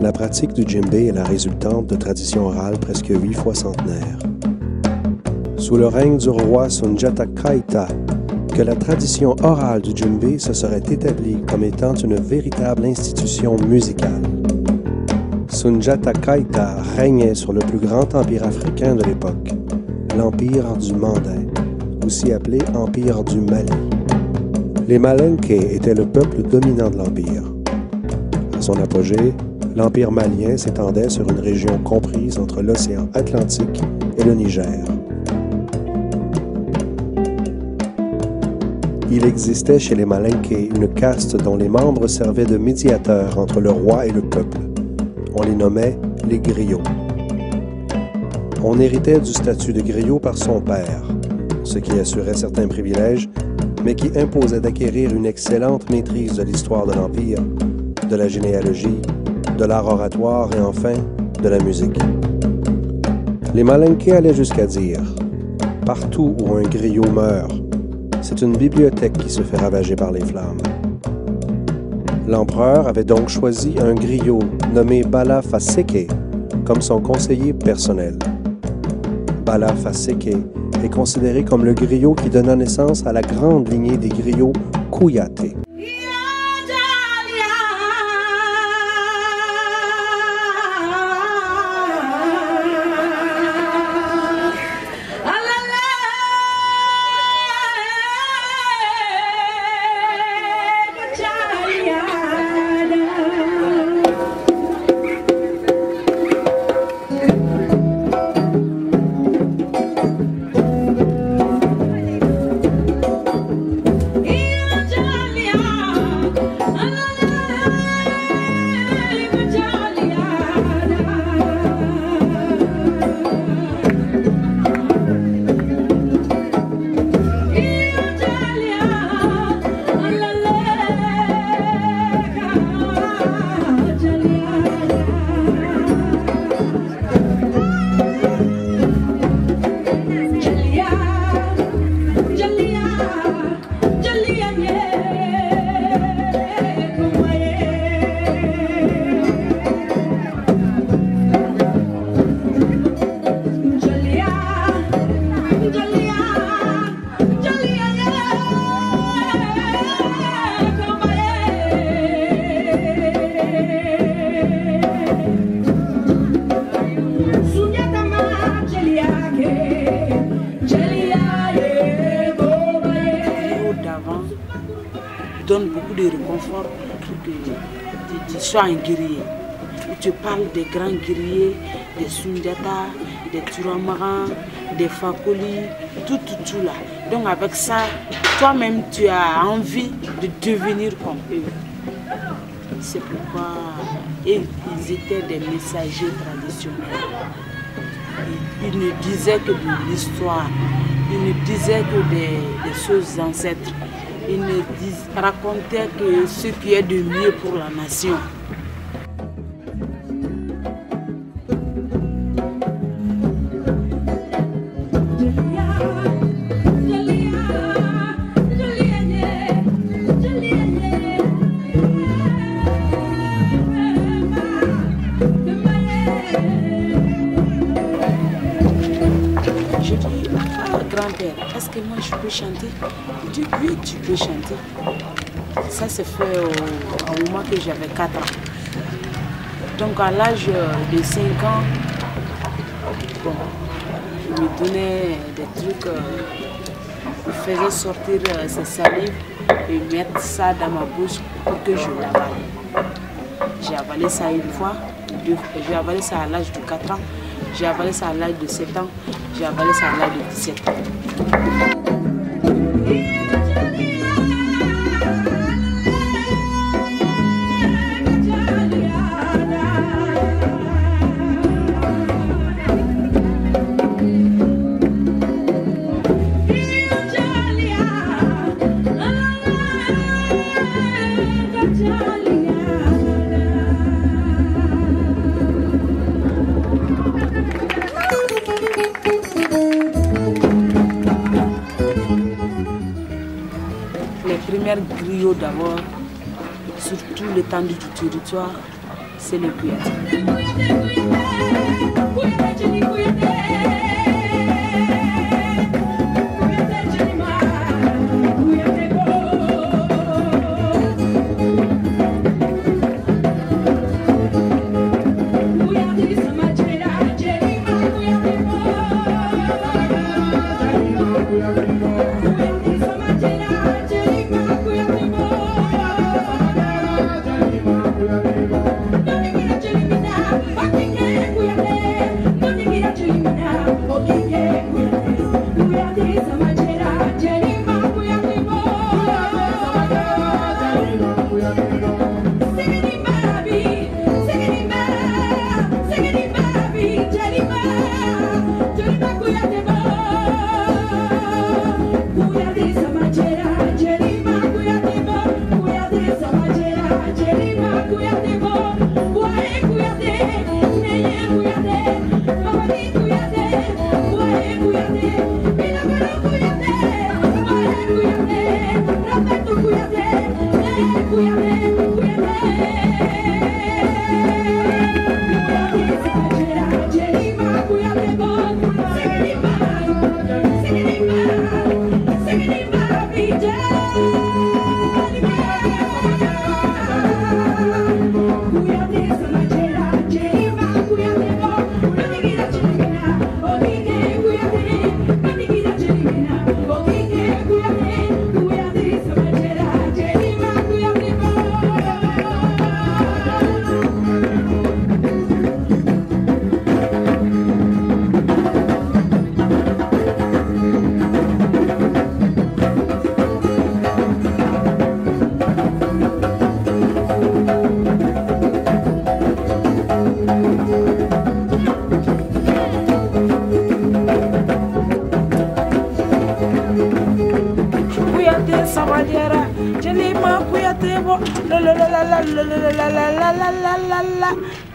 La pratique du djembé est la résultante de traditions orales presque 8 fois centenaires. Sous le règne du roi Sundiata Keïta, que la tradition orale du djembé se serait établie comme étant une véritable institution musicale. Sundiata Keïta régnait sur le plus grand empire africain de l'époque, l'empire du Mandin, aussi appelé empire du Mali. Les Malinké étaient le peuple dominant de l'empire. À son apogée, l'empire malien s'étendait sur une région comprise entre l'océan Atlantique et le Niger. Il existait chez les Malinké une caste dont les membres servaient de médiateurs entre le roi et le peuple. On les nommait les griots. On héritait du statut de griot par son père, ce qui assurait certains privilèges, mais qui imposait d'acquérir une excellente maîtrise de l'histoire de l'Empire, de la généalogie, de l'art oratoire et enfin de la musique. Les Malinké allaient jusqu'à dire « Partout où un griot meurt, c'est une bibliothèque qui se fait ravager par les flammes. » L'empereur avait donc choisi un griot nommé Bala Faseke comme son conseiller personnel. Bala Faseke est considéré comme le griot qui donna naissance à la grande lignée des griots Kouyaté. Donne beaucoup de réconfort pour que tu sois un guerrier. Tu parles des grands guerriers, des Sundiata, des Turamaran, des Fakoli, tout là. Donc avec ça, toi-même tu as envie de devenir comme eux. C'est pourquoi ils étaient des messagers traditionnels. Ils ne disaient que de l'histoire, ils ne disaient que des choses ancêtres. Ils ne racontaient que ce qui est de mieux pour la nation. Je dis, grand-père, est-ce que moi je peux chanter? Il dit, oui, tu peux chanter. Ça s'est fait au moment que j'avais 4 ans. Donc à l'âge de 5 ans, bon, il me donnait des trucs, il faisait sortir ses salives et mettre ça dans ma bouche pour que je l'avale. J'ai avalé ça une fois, j'ai avalé ça à l'âge de 4 ans, j'ai avalé ça à l'âge de 7 ans, j'ai avalé ça à l'âge de 17 ans. Les premières griots d'abord, sur tout l'étendue du territoire, c'est le Kouyaté.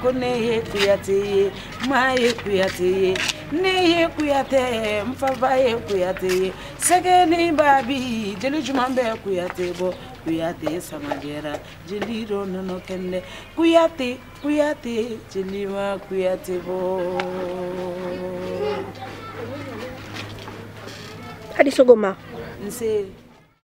Kone Kouyaté, Maye Kouyaté, Neye Kouyaté, Mfabaye Kouyaté, Segeni Babi, Jeli Jumambe Kouyaté bo, Kouyaté Samagera, Jeli Ronono Kende, Kouyaté, Kouyaté, Jeli ma Kouyaté bo. Adi Sogoma. Nse.